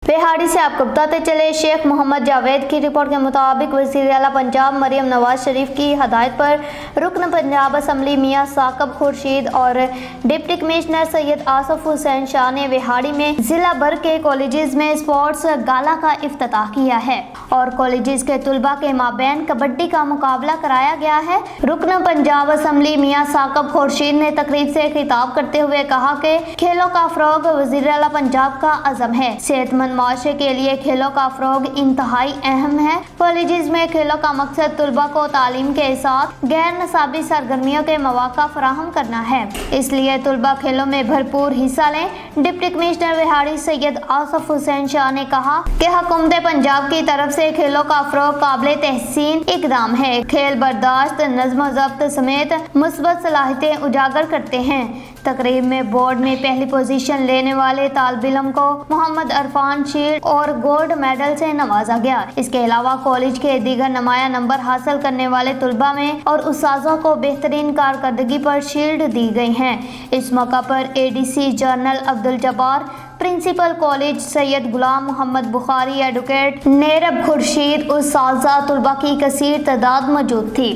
बिहाड़ी से आपको बताते चले, शेख मोहम्मद जावेद की रिपोर्ट के मुताबिक वज़ीर आला पंजाब मरियम नवाज शरीफ की हदायत पर रुकन पंजाब असम्बली मियां साकब खुर्शीद और डिप्टी कमिश्नर सैयद आसफ हुसैन शाह ने बिहाड़ी में जिला भर के कॉलेजेस में स्पोर्ट्स गाला का इफ्तिताह किया है और कॉलेजेस के तुलबा के माबैन कबड्डी का मुकाबला कराया गया है। रुकन पंजाब असम्बली मियां साकब खुर्शीद ने तकरीब से खिताब करते हुए कहा कि खेलों का फ़रोग वज़ीर आला पंजाब का अज़म है। सेहतमंद माशरे के लिए खेलों का फ़रोग इंतहाई अहम है। कॉलेजेस में खेलों का मकसद तुलबा को तालीम के साथ गैर नसाबी सरगर्मियों के मौका फराहम करना है, इसलिए तुलबा खेलों में भरपूर हिस्सा लें। डिप्टी कमिश्नर बिहाड़ी सैयद आसफ हुसैन शाह ने कहा कि हुकूमत पंजाब की तरफ से खेलों का फ़रोग काबिल तहसीन इकदाम है। खेल बर्दाश्त, नज़्म ज़ब्त समेत मुस्बत सलाहियतें उजागर करते हैं। तकरीब में बोर्ड में पहली पोजीशन लेने वाले तालिब इल्म को मोहम्मद अरफान शील्ड और गोल्ड मेडल से नवाजा गया। इसके अलावा कॉलेज के दीगर नुमाया नंबर हासिल करने वाले तुलबा में और उस्ताज़ों को बेहतरीन कारकर्दगी पर शील्ड दी गई हैं। इस मौका पर ADC general Abdul Jabbar, principal college Syed Ghulam Mohammad Bukhari, advocate नेरब खुर्शीद, उस्ताज़ा तुलबा की कसीर तादाद मौजूद थी।